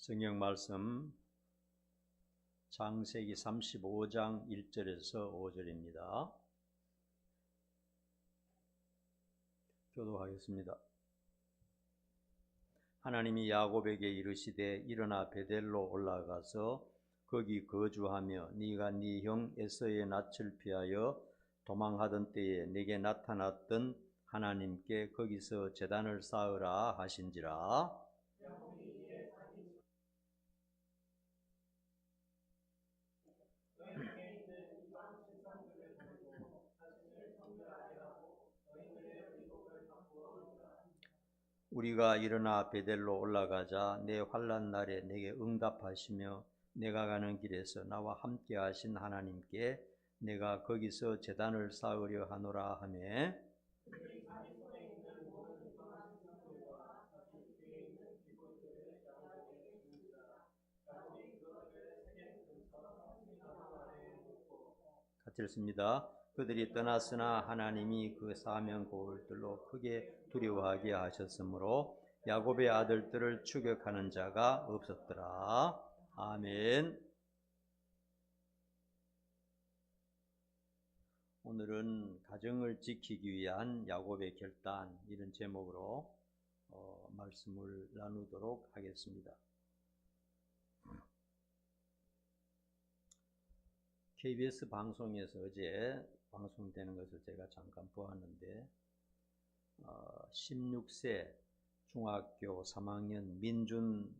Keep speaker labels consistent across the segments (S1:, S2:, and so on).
S1: 성경 말씀 창세기 35장 1절에서 5절입니다. 교독하겠습니다. 하나님이 야곱에게 이르시되 일어나 베델로 올라가서 거기 거주하며 네가 네 형 에서의 낯을 피하여 도망하던 때에 네게 나타났던 하나님께 거기서 제단을 쌓으라 하신지라. 우리가 일어나 베델로 올라가자 내 환난 날에 내게 응답하시며 내가 가는 길에서 나와 함께 하신 하나님께 내가 거기서 제단을 쌓으려 하노라 하며 같이 읽습니다. 그들이 떠났으나 하나님이 그 사명 고울들로 크게 두려워하게 하셨으므로 야곱의 아들들을 추격하는 자가 없었더라. 아멘. 오늘은 가정을 지키기 위한 야곱의 결단, 이런 제목으로 말씀을 나누도록 하겠습니다. KBS 방송에서 어제 방송되는 것을 제가 잠깐 보았는데 16세 중학교 3학년 민준이라는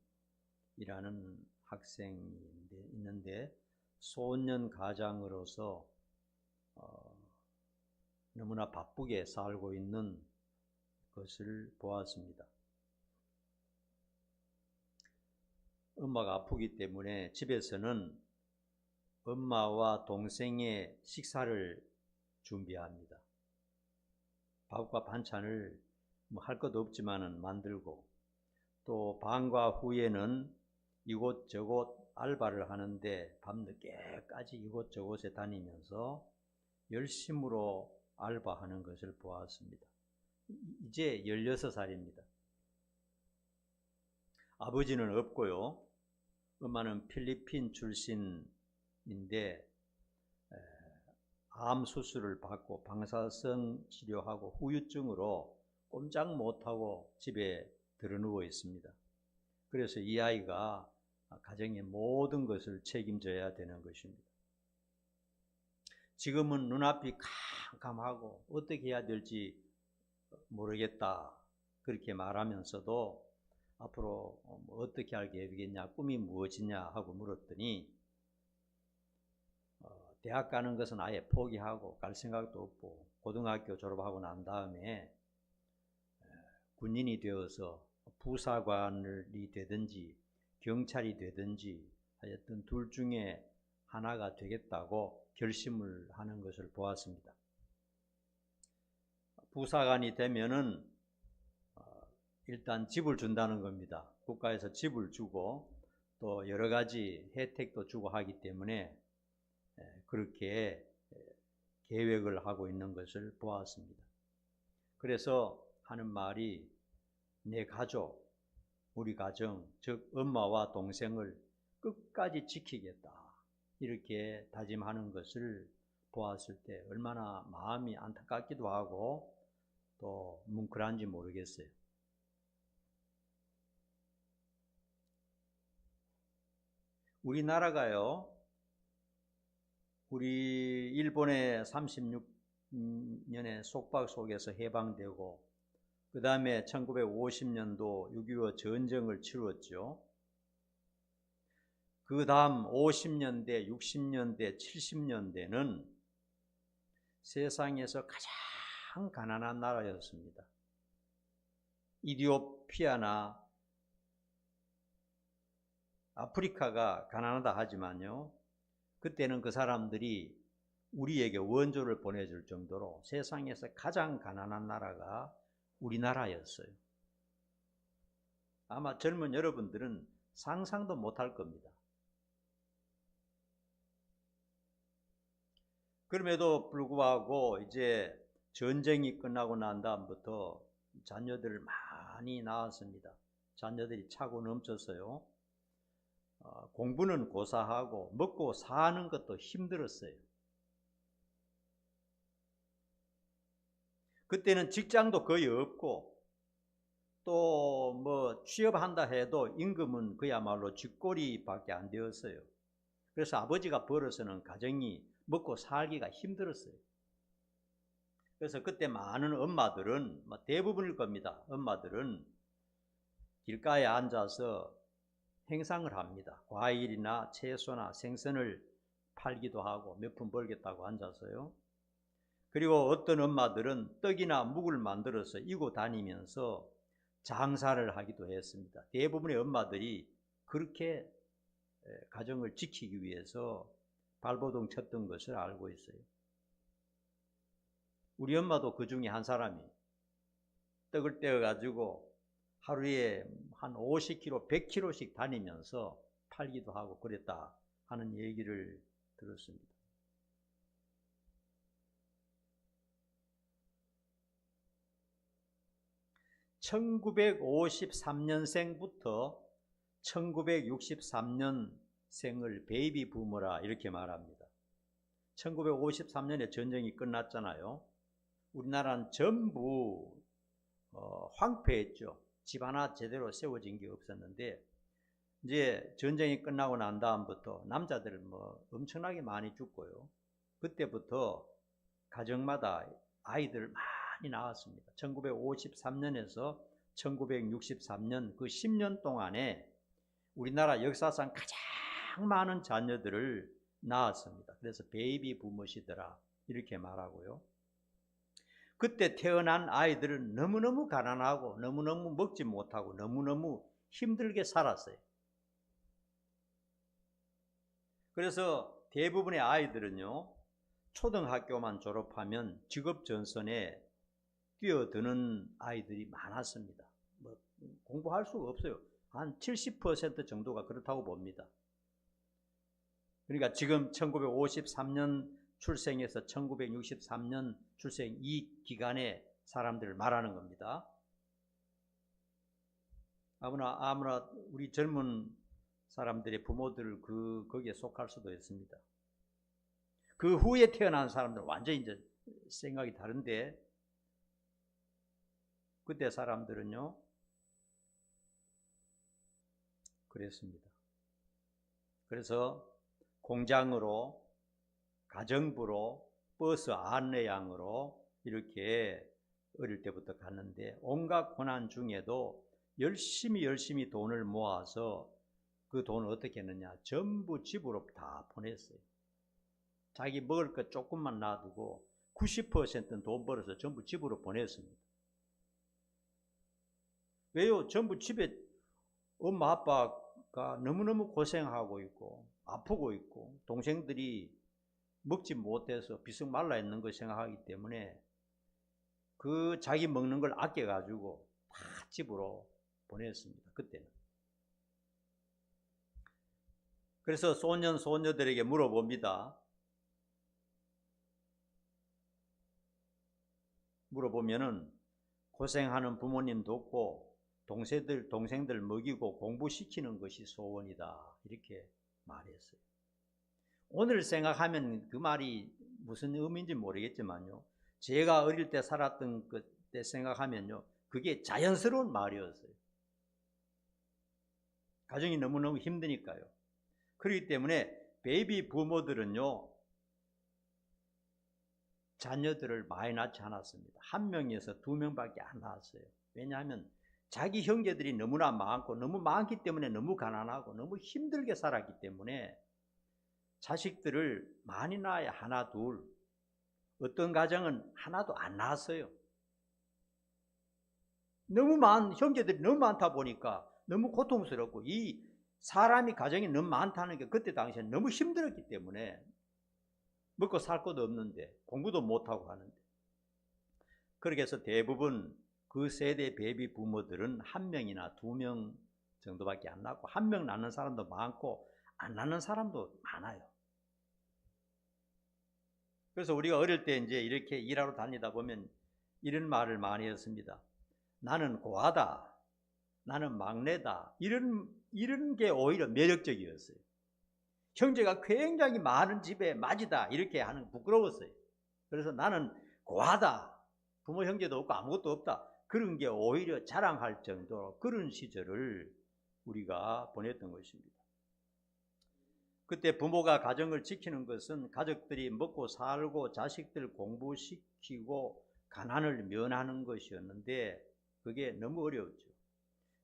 S1: 학생이 있는데 소년 가장으로서 너무나 바쁘게 살고 있는 것을 보았습니다. 엄마가 아프기 때문에 집에서는 엄마와 동생의 식사를 준비합니다. 밥과 반찬을 할 것도 없지만은 만들고, 또 방과 후에는 이곳저곳 알바를 하는데 밤늦게까지 이곳저곳에 다니면서 열심으로 알바하는 것을 보았습니다. 이제 16살입니다. 아버지는 없고요. 엄마는 필리핀 출신인데 암 수술을 받고 방사성 치료하고 후유증으로 꼼짝 못하고 집에 들어누워 있습니다. 그래서 이 아이가 가정의 모든 것을 책임져야 되는 것입니다. 지금은 눈앞이 캄캄하고 어떻게 해야 될지 모르겠다 그렇게 말하면서도 앞으로 어떻게 할 계획이겠냐, 꿈이 무엇이냐 하고 물었더니 대학 가는 것은 아예 포기하고 갈 생각도 없고 고등학교 졸업하고 난 다음에 군인이 되어서 부사관이 되든지 경찰이 되든지 하여튼 둘 중에 하나가 되겠다고 결심을 하는 것을 보았습니다. 부사관이 되면은 일단 집을 준다는 겁니다. 국가에서 집을 주고 또 여러 가지 혜택도 주고 하기 때문에 그렇게 계획을 하고 있는 것을 보았습니다. 그래서 하는 말이 내 가족, 우리 가정, 즉 엄마와 동생을 끝까지 지키겠다 이렇게 다짐하는 것을 보았을 때 얼마나 마음이 안타깝기도 하고 또 뭉클한지 모르겠어요. 우리나라가요, 우리 일본의 36년의 속박 속에서 해방되고 그 다음에 1950년도 6.25 전쟁을 치루었죠. 그 다음 50년대, 60년대, 70년대는 세상에서 가장 가난한 나라였습니다. 이디오피아나 아프리카가 가난하다 하지만요, 그때는 그 사람들이 우리에게 원조를 보내줄 정도로 세상에서 가장 가난한 나라가 우리나라였어요. 아마 젊은 여러분들은 상상도 못할 겁니다. 그럼에도 불구하고 이제 전쟁이 끝나고 난 다음부터 자녀들을 많이 낳았습니다. 자녀들이 차고 넘쳤어요. 공부는 고사하고 먹고 사는 것도 힘들었어요. 그때는 직장도 거의 없고 또 뭐 취업한다 해도 임금은 그야말로 쥐꼬리밖에 안 되었어요. 그래서 아버지가 벌어서는 가정이 먹고 살기가 힘들었어요. 그래서 그때 많은 엄마들은, 대부분일 겁니다. 엄마들은 길가에 앉아서 행상을 합니다. 과일이나 채소나 생선을 팔기도 하고 몇 푼 벌겠다고 앉아서요. 그리고 어떤 엄마들은 떡이나 묵을 만들어서 이고 다니면서 장사를 하기도 했습니다. 대부분의 엄마들이 그렇게 가정을 지키기 위해서 발버둥 쳤던 것을 알고 있어요. 우리 엄마도 그 중에 한 사람이 떡을 떼어가지고 하루에 한 50kg, 100kg씩 다니면서 팔기도 하고 그랬다 하는 얘기를 들었습니다. (1953년생부터) 1963년생을 베이비 부머라 이렇게 말합니다. 1953년에 전쟁이 끝났잖아요. 우리나라는 전부 황폐했죠. 집 하나 제대로 세워진 게 없었는데 이제 전쟁이 끝나고 난 다음부터 남자들 뭐 엄청나게 많이 죽고요. 그때부터 가정마다 아이들 많이 낳았습니다. 1953년에서 1963년 그 10년 동안에 우리나라 역사상 가장 많은 자녀들을 낳았습니다. 그래서 베이비 부머시더라 이렇게 말하고요. 그때 태어난 아이들은 너무너무 가난하고 너무너무 먹지 못하고 너무너무 힘들게 살았어요. 그래서 대부분의 아이들은요, 초등학교만 졸업하면 직업전선에 뛰어드는 아이들이 많았습니다. 뭐 공부할 수가 없어요. 한 70% 정도가 그렇다고 봅니다. 그러니까 지금 1953년 출생에서 1963년 출생 이 기간의 사람들을 말하는 겁니다. 아무나 우리 젊은 사람들의 부모들 거기에 속할 수도 있습니다. 그 후에 태어난 사람들 완전히 이제 생각이 다른데 그때 사람들은요 그랬습니다. 그래서 공장으로 가정부로 버스 안내양으로 이렇게 어릴 때부터 갔는데 온갖 고난 중에도 열심히 돈을 모아서 그 돈을 어떻게 했느냐, 전부 집으로 다 보냈어요. 자기 먹을 것 조금만 놔두고 90%는 돈 벌어서 전부 집으로 보냈습니다. 왜요? 전부 집에 엄마 아빠가 너무너무 고생하고 있고 아프고 있고 동생들이 먹지 못해서 비석 말라 있는 걸 생각하기 때문에 그 자기 먹는 걸 아껴가지고 다 집으로 보냈습니다. 그때는. 그래서 소년 소녀들에게 물어봅니다. 물어보면은 고생하는 부모님 돕고 동생들 먹이고 공부시키는 것이 소원이다 이렇게 말했어요. 오늘 생각하면 그 말이 무슨 의미인지 모르겠지만요, 제가 어릴 때 살았던 그때 생각하면요 그게 자연스러운 말이었어요. 가정이 너무너무 힘드니까요. 그렇기 때문에 베이비 부모들은요 자녀들을 많이 낳지 않았습니다. 1명에서 2명밖에 안 낳았어요. 왜냐하면 자기 형제들이 너무나 많고 너무 많기 때문에 너무 가난하고 너무 힘들게 살았기 때문에 자식들을 많이 낳아야 하나 둘, 어떤 가정은 하나도 안 낳았어요. 형제들이 너무 많다 보니까 너무 고통스럽고 이 사람이 가정이 너무 많다는 게 그때 당시에 너무 힘들었기 때문에 먹고 살 것도 없는데 공부도 못하고 하는데, 그렇게 해서 대부분 그 세대 베이비 부모들은 1명이나 2명 정도밖에 안 낳고 1명 낳는 사람도 많고 안 낳는 사람도 많아요. 그래서 우리가 어릴 때 이제 이렇게 일하러 다니다 보면 이런 말을 많이 했습니다. 나는 고아다, 나는 막내다, 이런 이런 게 오히려 매력적이었어요. 형제가 굉장히 많은 집에 맞이다 이렇게 하는 부끄러웠어요. 그래서 나는 고하다. 부모 형제도 없고 아무것도 없다. 그런 게 오히려 자랑할 정도로 그런 시절을 우리가 보냈던 것입니다. 그때 부모가 가정을 지키는 것은 가족들이 먹고 살고 자식들 공부시키고 가난을 면하는 것이었는데 그게 너무 어려웠죠.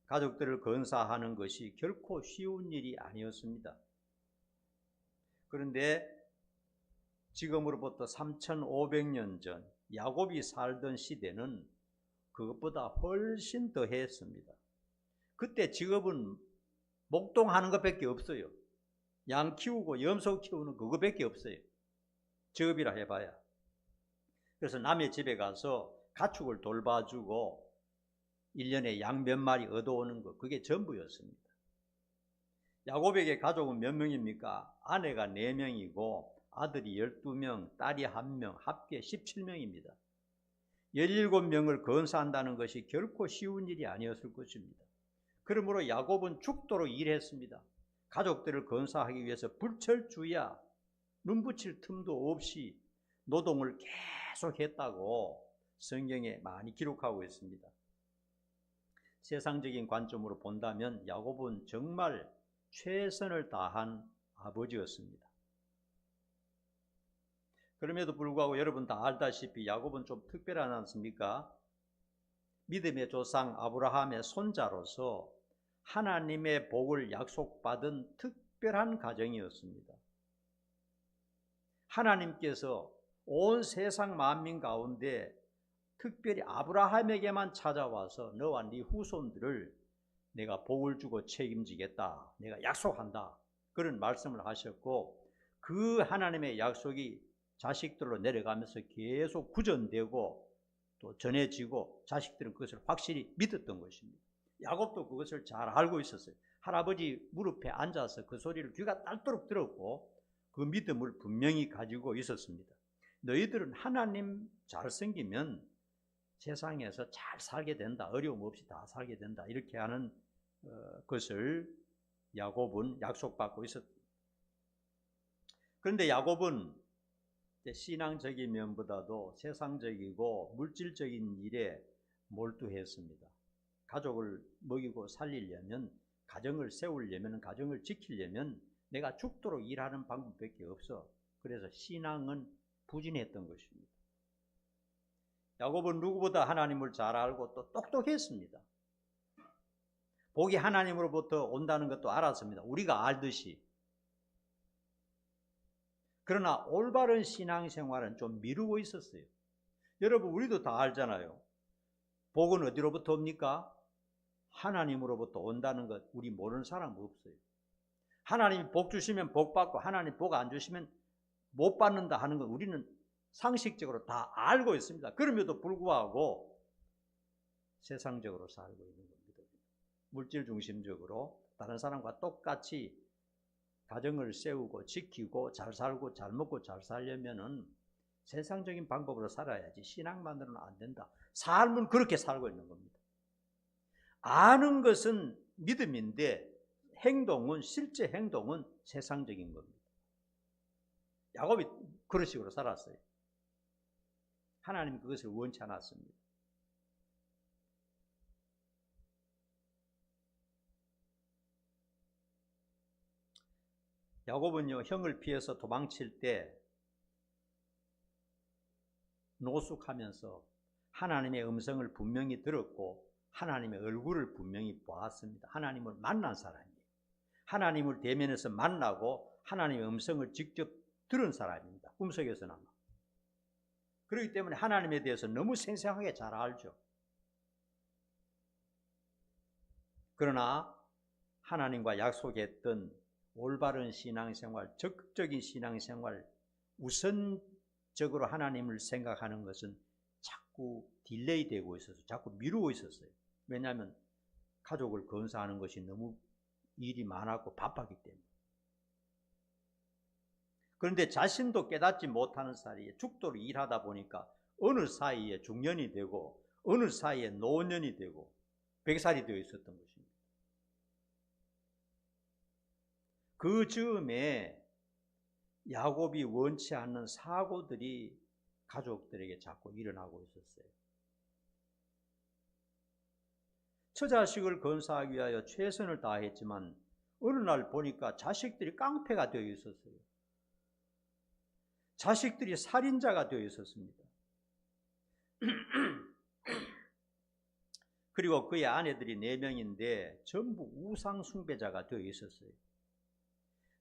S1: 가족들을 건사하는 것이 결코 쉬운 일이 아니었습니다. 그런데 지금으로부터 3,500년 전 야곱이 살던 시대는 그것보다 훨씬 더 했습니다. 그때 직업은 목동하는 것밖에 없어요. 양 키우고 염소 키우는 그거밖에 없어요. 직업이라 해봐야. 그래서 남의 집에 가서 가축을 돌봐주고 1년에 양 몇 마리 얻어오는 것, 그게 전부였습니다. 야곱에게 가족은 몇 명입니까? 아내가 4명이고 아들이 12명, 딸이 1명, 합계 17명입니다. 17명을 건사한다는 것이 결코 쉬운 일이 아니었을 것입니다. 그러므로 야곱은 죽도록 일했습니다. 가족들을 건사하기 위해서 불철주야 눈붙일 틈도 없이 노동을 계속했다고 성경에 많이 기록하고 있습니다. 세상적인 관점으로 본다면 야곱은 정말 최선을 다한 아버지였습니다. 그럼에도 불구하고 여러분 다 알다시피 야곱은 좀 특별하지 않습니까? 믿음의 조상 아브라함의 손자로서 하나님의 복을 약속받은 특별한 가정이었습니다. 하나님께서 온 세상 만민 가운데 특별히 아브라함에게만 찾아와서 너와 네 후손들을 내가 복을 주고 책임지겠다, 내가 약속한다, 그런 말씀을 하셨고 그 하나님의 약속이 자식들로 내려가면서 계속 구전되고 또 전해지고 자식들은 그것을 확실히 믿었던 것입니다. 야곱도 그것을 잘 알고 있었어요. 할아버지 무릎에 앉아서 그 소리를 귀가 딸도록 들었고 그 믿음을 분명히 가지고 있었습니다. 너희들은 하나님 잘 섬기면 세상에서 잘 살게 된다, 어려움 없이 다 살게 된다, 이렇게 하는 것을 야곱은 약속받고 있었습니다. 그런데 야곱은 신앙적인 면보다도 세상적이고 물질적인 일에 몰두했습니다. 가족을 먹이고 살리려면, 가정을 세우려면, 가정을 지키려면 내가 죽도록 일하는 방법밖에 없어. 그래서 신앙은 부진했던 것입니다. 야곱은 누구보다 하나님을 잘 알고 또 똑똑했습니다. 복이 하나님으로부터 온다는 것도 알았습니다. 우리가 알듯이. 그러나 올바른 신앙생활은 좀 미루고 있었어요. 여러분 우리도 다 알잖아요. 복은 어디로부터 옵니까? 하나님으로부터 온다는 것 우리 모르는 사람 없어요. 하나님이 복 주시면 복 받고 하나님 복 안 주시면 못 받는다 하는 건 우리는 상식적으로 다 알고 있습니다. 그럼에도 불구하고 세상적으로 살고 있는 겁니다. 물질 중심적으로 다른 사람과 똑같이 가정을 세우고 지키고 잘 살고 잘 먹고 잘 살려면은 세상적인 방법으로 살아야지 신앙만으로는 안 된다. 삶은 그렇게 살고 있는 겁니다. 아는 것은 믿음인데 행동은, 실제 행동은 세상적인 겁니다. 야곱이 그런 식으로 살았어요. 하나님은 그것을 원치 않았습니다. 야곱은요, 형을 피해서 도망칠 때 노숙하면서 하나님의 음성을 분명히 들었고 하나님의 얼굴을 분명히 보았습니다. 하나님을 만난 사람이에요. 하나님을 대면해서 만나고 하나님의 음성을 직접 들은 사람입니다. 꿈속에서나마. 그렇기 때문에 하나님에 대해서 너무 생생하게 잘 알죠. 그러나 하나님과 약속했던 올바른 신앙생활, 적극적인 신앙생활, 우선적으로 하나님을 생각하는 것은 자꾸 딜레이 되고 있어서 자꾸 미루고 있었어요. 왜냐하면 가족을 건사하는 것이 너무 일이 많았고 바빴기 때문에. 그런데 자신도 깨닫지 못하는 사이에 죽도록 일하다 보니까 어느 사이에 중년이 되고 어느 사이에 노년이 되고 100살이 되어 있었던 것입니다. 그 즈음에 야곱이 원치 않는 사고들이 가족들에게 자꾸 일어나고 있었어요. 처자식을 건사하기 위하여 최선을 다했지만 어느 날 보니까 자식들이 깡패가 되어 있었어요. 자식들이 살인자가 되어 있었습니다. 그리고 그의 아내들이 4명인데 전부 우상 숭배자가 되어 있었어요.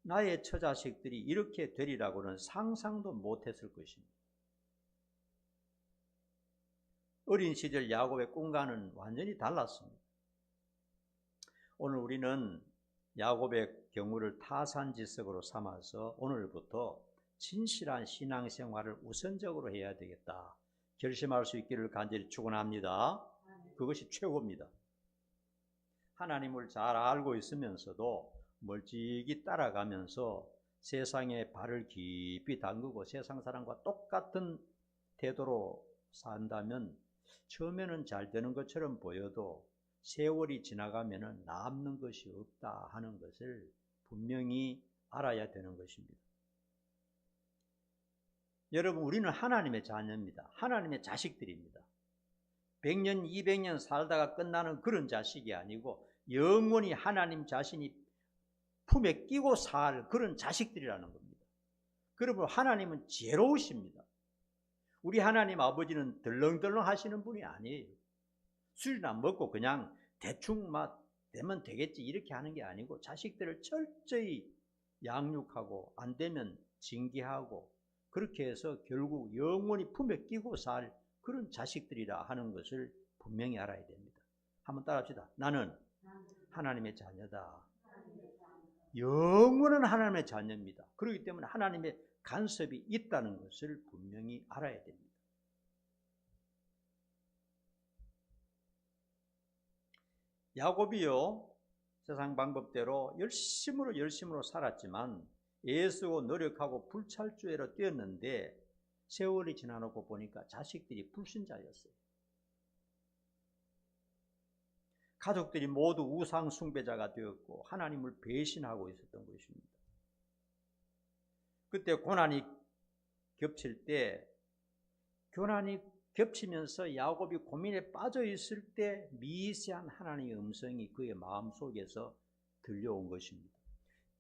S1: 나의 처자식들이 이렇게 되리라고는 상상도 못했을 것입니다. 어린 시절 야곱의 꿈과는 완전히 달랐습니다. 오늘 우리는 야곱의 경우를 타산지석으로 삼아서 오늘부터 진실한 신앙생활을 우선적으로 해야 되겠다 결심할 수 있기를 간절히 축원합니다. 그것이 최고입니다. 하나님을 잘 알고 있으면서도 멀찍이 따라가면서 세상에 발을 깊이 담그고 세상 사람과 똑같은 태도로 산다면 처음에는 잘 되는 것처럼 보여도 세월이 지나가면 남는 것이 없다 하는 것을 분명히 알아야 되는 것입니다. 여러분, 우리는 하나님의 자녀입니다. 하나님의 자식들입니다. 100년, 200년 살다가 끝나는 그런 자식이 아니고 영원히 하나님 자신이 품에 끼고 살 그런 자식들이라는 겁니다. 그러므로 하나님은 지혜로우십니다. 우리 하나님 아버지는 덜렁덜렁 하시는 분이 아니에요. 술이나 먹고 그냥 대충 되면 되겠지 이렇게 하는 게 아니고 자식들을 철저히 양육하고 안 되면 징계하고 그렇게 해서 결국 영원히 품에 끼고 살 그런 자식들이라 하는 것을 분명히 알아야 됩니다. 한번 따라합시다. 나는 하나님의 자녀다. 영원한 하나님의 자녀입니다. 그렇기 때문에 하나님의 간섭이 있다는 것을 분명히 알아야 됩니다. 야곱이요, 세상 방법대로 열심으로 살았지만 애쓰고 노력하고 불찰주의로 뛰었는데 세월이 지나놓고 보니까 자식들이 불신자였어요. 가족들이 모두 우상 숭배자가 되었고 하나님을 배신하고 있었던 것입니다. 그때 고난이 겹칠 때, 고난이 겹치면서 야곱이 고민에 빠져 있을 때 미세한 하나님의 음성이 그의 마음속에서 들려온 것입니다.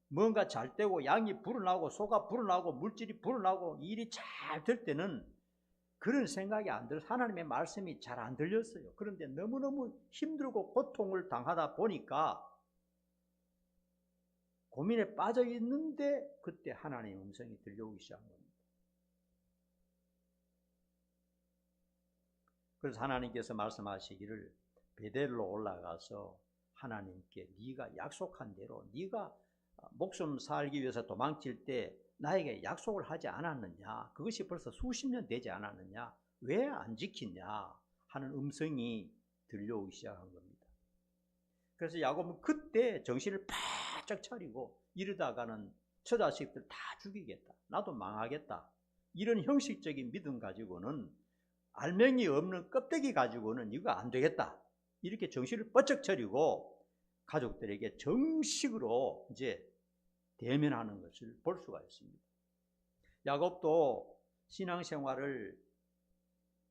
S1: 뭔가 잘 되고 양이 불어나고 소가 불어나고 물질이 불어나고 일이 잘 될 때는 그런 생각이 안 들어서 하나님의 말씀이 잘 안 들렸어요. 그런데 너무너무 힘들고 고통을 당하다 보니까 고민에 빠져 있는데 그때 하나님의 음성이 들려오기 시작한 겁니다. 그래서 하나님께서 말씀하시기를 베델로 올라가서 하나님께 네가 약속한 대로 네가 목숨 살기 위해서 도망칠 때 나에게 약속을 하지 않았느냐, 그것이 벌써 수십 년 되지 않았느냐, 왜 안 지키냐 하는 음성이 들려오기 시작한 겁니다. 그래서 야곱은 그때 정신을 바짝 차리고 이러다가는 처자식들 다 죽이겠다, 나도 망하겠다, 이런 형식적인 믿음 가지고는, 알맹이 없는 껍데기 가지고는 이거 안 되겠다, 이렇게 정신을 번쩍 차리고 가족들에게 정식으로 이제 대면하는 것을 볼 수가 있습니다. 야곱도 신앙생활을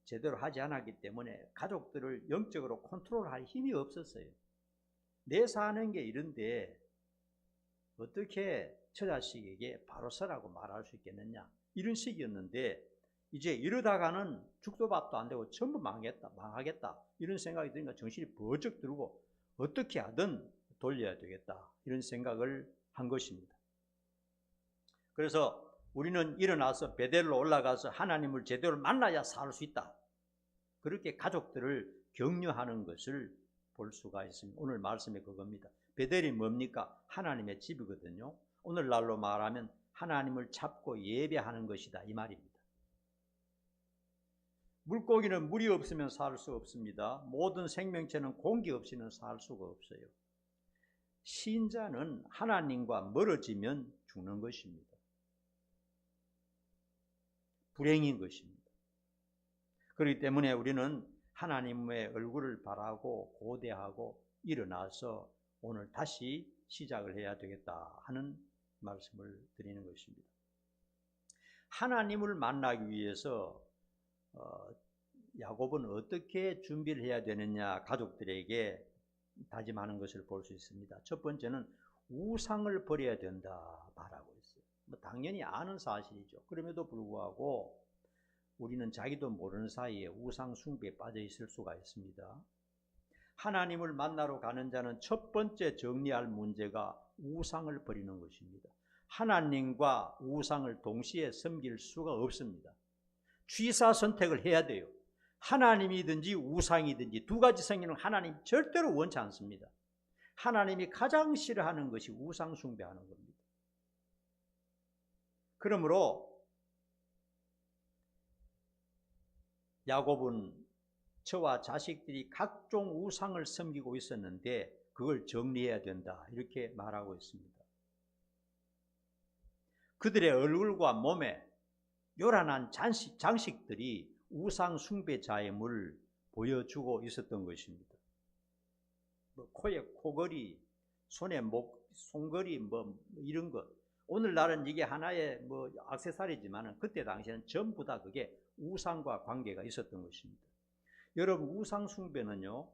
S1: 제대로 하지 않았기 때문에 가족들을 영적으로 컨트롤할 힘이 없었어요. 내 사는 게 이런데 어떻게 처자식에게 바로 서라고 말할 수 있겠느냐, 이런 식이었는데 이제 이러다가는 죽도 밥도 안 되고 전부 망하겠다 이런 생각이 드니까 정신이 번쩍 들고 어떻게 하든 돌려야 되겠다 이런 생각을 한 것입니다. 그래서 우리는 일어나서 베델로 올라가서 하나님을 제대로 만나야 살 수 있다, 그렇게 가족들을 격려하는 것을 볼 수가 있습니다. 오늘 말씀이 그겁니다. 베델이 뭡니까? 하나님의 집이거든요. 오늘날로 말하면 하나님을 찾고 예배하는 것이다 이 말입니다. 물고기는 물이 없으면 살 수 없습니다. 모든 생명체는 공기 없이는 살 수가 없어요. 신자는 하나님과 멀어지면 죽는 것입니다. 불행인 것입니다. 그렇기 때문에 우리는 하나님의 얼굴을 바라고 고대하고 일어나서 오늘 다시 시작을 해야 되겠다 하는 말씀을 드리는 것입니다. 하나님을 만나기 위해서 야곱은 어떻게 준비를 해야 되느냐 가족들에게 다짐하는 것을 볼 수 있습니다. 첫 번째는 우상을 버려야 된다 말하고 있어요. 당연히 아는 사실이죠. 그럼에도 불구하고 우리는 자기도 모르는 사이에 우상 숭배에 빠져 있을 수가 있습니다. 하나님을 만나러 가는 자는 첫 번째 정리할 문제가 우상을 버리는 것입니다. 하나님과 우상을 동시에 섬길 수가 없습니다. 취사 선택을 해야 돼요. 하나님이든지 우상이든지 두 가지 성경은 하나님 절대로 원치 않습니다. 하나님이 가장 싫어하는 것이 우상 숭배하는 겁니다. 그러므로 야곱은 저와 자식들이 각종 우상을 섬기고 있었는데 그걸 정리해야 된다 이렇게 말하고 있습니다. 그들의 얼굴과 몸에 요란한 장식들이 우상 숭배자임을 보여주고 있었던 것입니다. 코에 코걸이, 손에 손걸이 이런 것. 오늘날은 이게 하나의 액세서리지만 그때 당시에는 전부 다 그게 우상과 관계가 있었던 것입니다. 여러분 우상 숭배는요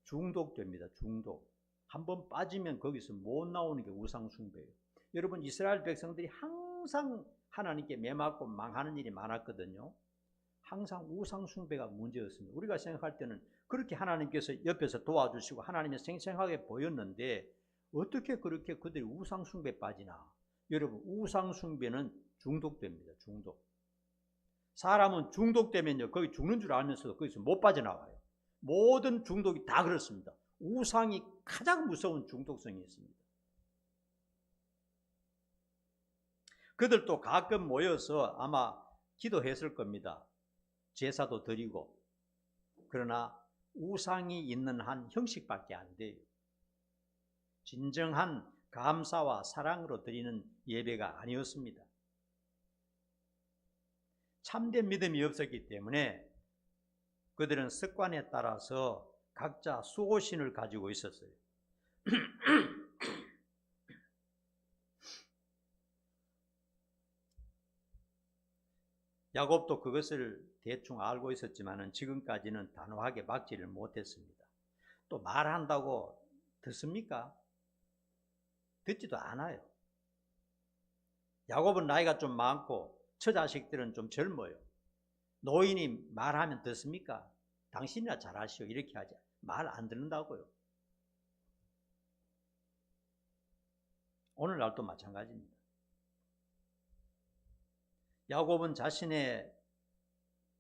S1: 중독됩니다. 중독. 한번 빠지면 거기서 못 나오는 게 우상 숭배예요. 여러분 이스라엘 백성들이 항상 하나님께 매맞고 망하는 일이 많았거든요. 항상 우상 숭배가 문제였습니다. 우리가 생각할 때는 그렇게 하나님께서 옆에서 도와주시고 하나님이 생생하게 보였는데 어떻게 그렇게 그들이 우상 숭배에 빠지나. 여러분 우상 숭배는 중독됩니다. 중독. 사람은 중독되면요 거기 죽는 줄 알면서도 거기서 못 빠져나와요. 모든 중독이 다 그렇습니다. 우상이 가장 무서운 중독성이 있습니다. 그들도 가끔 모여서 아마 기도했을 겁니다. 제사도 드리고. 그러나 우상이 있는 한 형식밖에 안 돼요. 진정한 감사와 사랑으로 드리는 예배가 아니었습니다. 참된 믿음이 없었기 때문에 그들은 습관에 따라서 각자 수호신을 가지고 있었어요. 야곱도 그것을 대충 알고 있었지만 지금까지는 단호하게 막지를 못했습니다. 또 말한다고 듣습니까? 듣지도 않아요. 야곱은 나이가 좀 많고 처자식들은 좀 젊어요. 노인이 말하면 듣습니까? 당신이나 잘하시오 이렇게 하지. 말 안 듣는다고요. 오늘날도 마찬가지입니다. 야곱은 자신의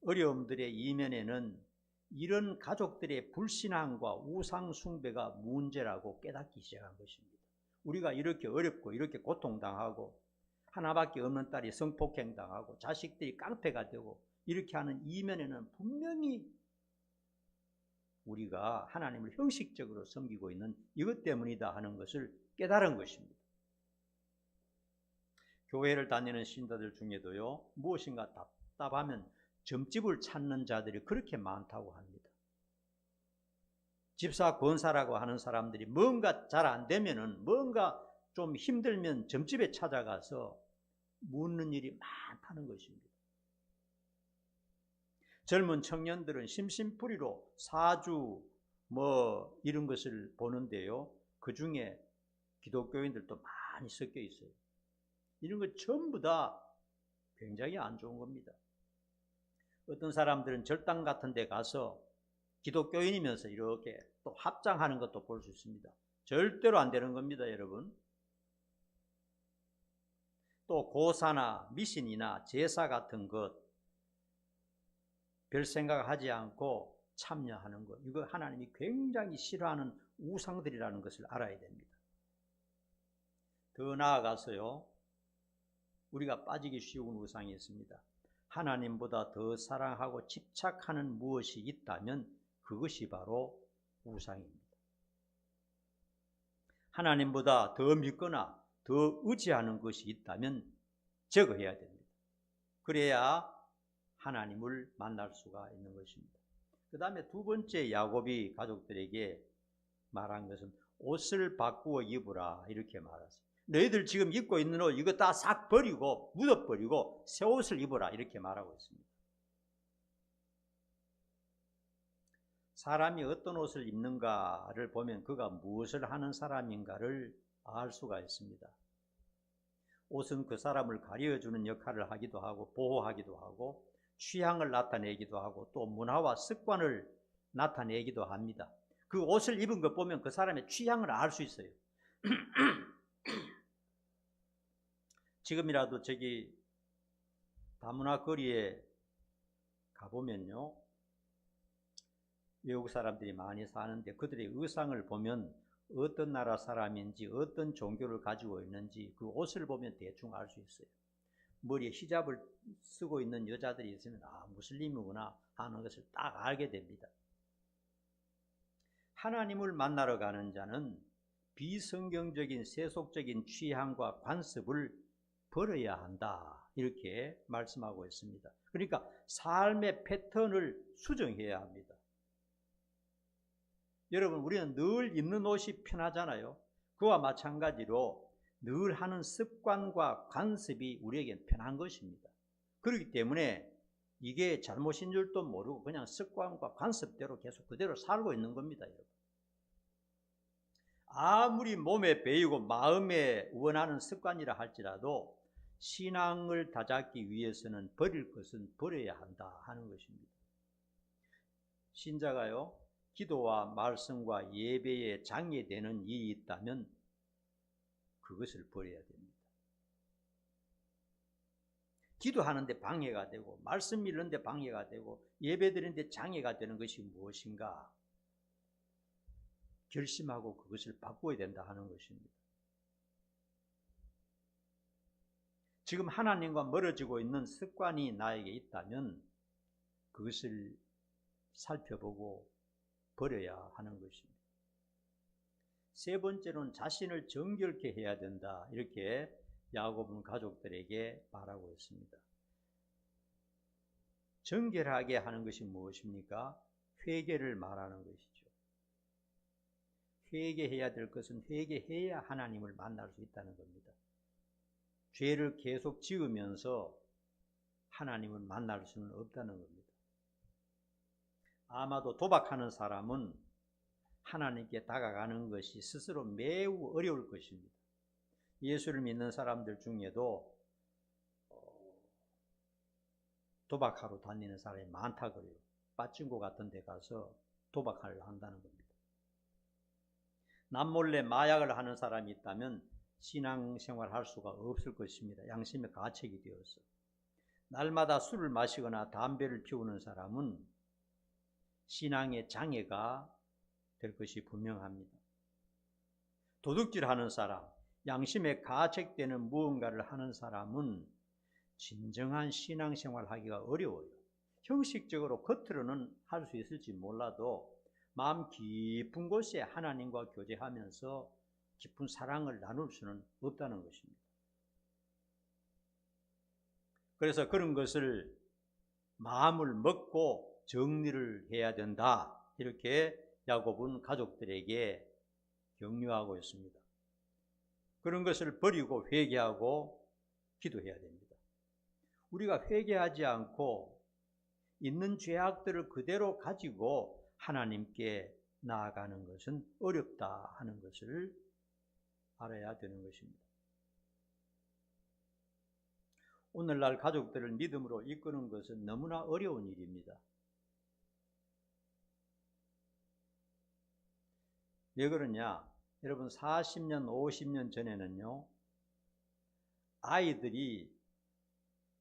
S1: 어려움들의 이면에는 이런 가족들의 불신앙과 우상 숭배가 문제라고 깨닫기 시작한 것입니다. 우리가 이렇게 어렵고 이렇게 고통당하고 하나밖에 없는 딸이 성폭행당하고 자식들이 깡패가 되고 이렇게 하는 이면에는 분명히 우리가 하나님을 형식적으로 섬기고 있는 이것 때문이다 하는 것을 깨달은 것입니다. 교회를 다니는 신도들 중에도요 무엇인가 답답하면 점집을 찾는 자들이 그렇게 많다고 합니다. 집사 권사라고 하는 사람들이 뭔가 잘 안 되면은 뭔가 좀 힘들면 점집에 찾아가서 묻는 일이 많다는 것입니다. 젊은 청년들은 심심풀이로 사주 이런 것을 보는데요. 그 중에 기독교인들도 많이 섞여 있어요. 이런 것 전부 다 굉장히 안 좋은 겁니다. 어떤 사람들은 절당 같은 데 가서 기독교인이면서 이렇게 또 합장하는 것도 볼 수 있습니다. 절대로 안 되는 겁니다, 여러분. 또 고사나 미신이나 제사 같은 것 별 생각하지 않고 참여하는 것, 이거 하나님이 굉장히 싫어하는 우상들이라는 것을 알아야 됩니다. 더 나아가서요, 우리가 빠지기 쉬운 우상이 있습니다. 하나님보다 더 사랑하고 집착하는 무엇이 있다면 그것이 바로 우상입니다. 하나님보다 더 믿거나 더 의지하는 것이 있다면 제거해야 됩니다. 그래야 하나님을 만날 수가 있는 것입니다. 그 다음에 두 번째 야곱이 가족들에게 말한 것은 옷을 바꾸어 입으라 이렇게 말했어요. 너희들 지금 입고 있는 옷 이거 다 싹 버리고 묻어버리고 새 옷을 입어라 이렇게 말하고 있습니다. 사람이 어떤 옷을 입는가를 보면 그가 무엇을 하는 사람인가를 알 수가 있습니다. 옷은 그 사람을 가려주는 역할을 하기도 하고 보호하기도 하고 취향을 나타내기도 하고 또 문화와 습관을 나타내기도 합니다. 그 옷을 입은 것 보면 그 사람의 취향을 알 수 있어요. 지금이라도 저기 다문화 거리에 가보면요, 외국 사람들이 많이 사는데 그들의 의상을 보면 어떤 나라 사람인지 어떤 종교를 가지고 있는지 그 옷을 보면 대충 알 수 있어요. 머리에 히잡을 쓰고 있는 여자들이 있으면 무슬림이구나 하는 것을 딱 알게 됩니다. 하나님을 만나러 가는 자는 비성경적인 세속적인 취향과 관습을 버려야 한다 이렇게 말씀하고 있습니다. 그러니까 삶의 패턴을 수정해야 합니다. 여러분, 우리는 늘 입는 옷이 편하잖아요. 그와 마찬가지로 늘 하는 습관과 관습이 우리에게 편한 것입니다. 그렇기 때문에 이게 잘못인 줄도 모르고 그냥 습관과 관습대로 계속 그대로 살고 있는 겁니다. 여러분. 아무리 몸에 배이고 마음에 원하는 습관이라 할지라도 신앙을 다잡기 위해서는 버릴 것은 버려야 한다 하는 것입니다. 신자가요, 기도와 말씀과 예배에 장애되는 일이 있다면 그것을 버려야 됩니다. 기도하는데 방해가 되고 말씀 읽는데 방해가 되고 예배 드리는데 장애가 되는 것이 무엇인가 결심하고 그것을 바꿔야 된다 하는 것입니다. 지금 하나님과 멀어지고 있는 습관이 나에게 있다면 그것을 살펴보고 버려야 하는 것입니다. 세 번째로는 자신을 정결케 해야 된다 이렇게 야고보는 가족들에게 말하고 있습니다. 정결하게 하는 것이 무엇입니까? 회개를 말하는 것이죠. 회개해야 될 것은 회개해야 하나님을 만날 수 있다는 겁니다. 죄를 계속 지으면서 하나님을 만날 수는 없다는 겁니다. 아마도 도박하는 사람은 하나님께 다가가는 것이 스스로 매우 어려울 것입니다. 예수를 믿는 사람들 중에도 도박하러 다니는 사람이 많다 그래요. 빠친코 같은 데 가서 도박을 한다는 겁니다. 남몰래 마약을 하는 사람이 있다면 신앙생활 할 수가 없을 것입니다. 양심의 가책이 되어서. 날마다 술을 마시거나 담배를 피우는 사람은 신앙의 장애가 될 것이 분명합니다. 도둑질하는 사람, 양심에 가책되는 무언가를 하는 사람은 진정한 신앙생활 하기가 어려워요. 형식적으로 겉으로는 할 수 있을지 몰라도 마음 깊은 곳에 하나님과 교제하면서 깊은 사랑을 나눌 수는 없다는 것입니다. 그래서 그런 것을 마음을 먹고 정리를 해야 된다 이렇게 야고보는 가족들에게 격려하고 있습니다. 그런 것을 버리고 회개하고 기도해야 됩니다. 우리가 회개하지 않고 있는 죄악들을 그대로 가지고 하나님께 나아가는 것은 어렵다 하는 것을 알아야 되는 것입니다. 오늘날 가족들을 믿음으로 이끄는 것은 너무나 어려운 일입니다. 왜 그러냐? 여러분 40년, 50년 전에는요, 아이들이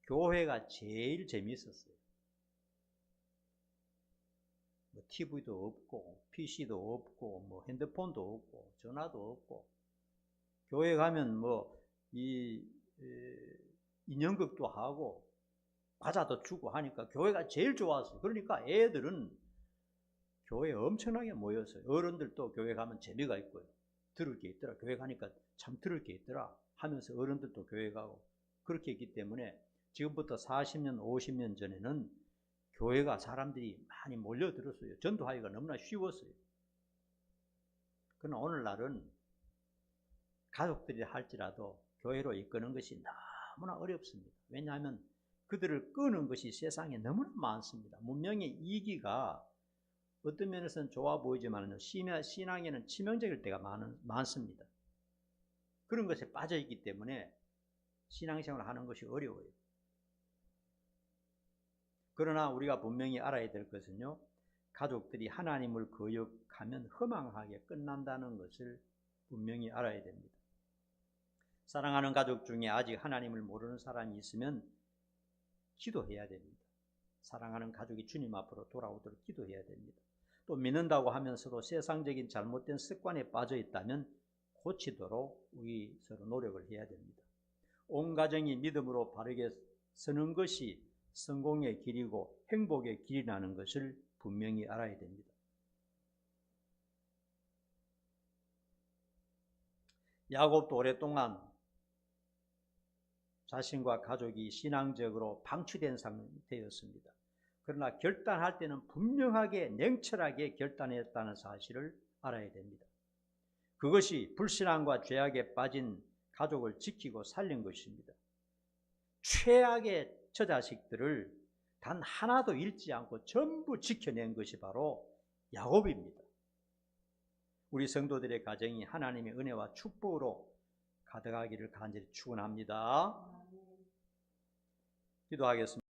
S1: 교회가 제일 재미있었어요. 뭐 TV도 없고, PC도 없고, 뭐 핸드폰도 없고, 전화도 없고, 교회 가면 뭐 인형극도 하고, 과자도 주고 하니까 교회가 제일 좋았어요. 그러니까 애들은 교회에 엄청나게 모였어요. 어른들도 교회 가면 재미가 있고요. 들을 게 있더라. 교회 가니까 참 들을 게 있더라 하면서 어른들도 교회 가고 그렇게 했기 때문에 지금부터 40년, 50년 전에는 교회가 사람들이 많이 몰려들었어요. 전도하기가 너무나 쉬웠어요. 그러나 오늘날은 가족들이 할지라도 교회로 이끄는 것이 너무나 어렵습니다. 왜냐하면 그들을 끄는 것이 세상에 너무나 많습니다. 문명의 이기가 어떤 면에서는 좋아 보이지만 신앙에는 치명적일 때가 많습니다. 그런 것에 빠져있기 때문에 신앙생활을 하는 것이 어려워요. 그러나 우리가 분명히 알아야 될 것은요, 가족들이 하나님을 거역하면 허망하게 끝난다는 것을 분명히 알아야 됩니다. 사랑하는 가족 중에 아직 하나님을 모르는 사람이 있으면 기도해야 됩니다. 사랑하는 가족이 주님 앞으로 돌아오도록 기도해야 됩니다. 또 믿는다고 하면서도 세상적인 잘못된 습관에 빠져 있다면 고치도록 우리 서로 노력을 해야 됩니다. 온 가정이 믿음으로 바르게 서는 것이 성공의 길이고 행복의 길이라는 것을 분명히 알아야 됩니다. 야곱도 오랫동안 자신과 가족이 신앙적으로 방치된 상태였습니다. 그러나 결단할 때는 분명하게 냉철하게 결단했다는 사실을 알아야 됩니다. 그것이 불신앙과 죄악에 빠진 가족을 지키고 살린 것입니다. 최악의 처자식들을 단 하나도 잃지 않고 전부 지켜낸 것이 바로 야곱입니다. 우리 성도들의 가정이 하나님의 은혜와 축복으로 가득하기를 간절히 축원합니다. 기도하겠습니다.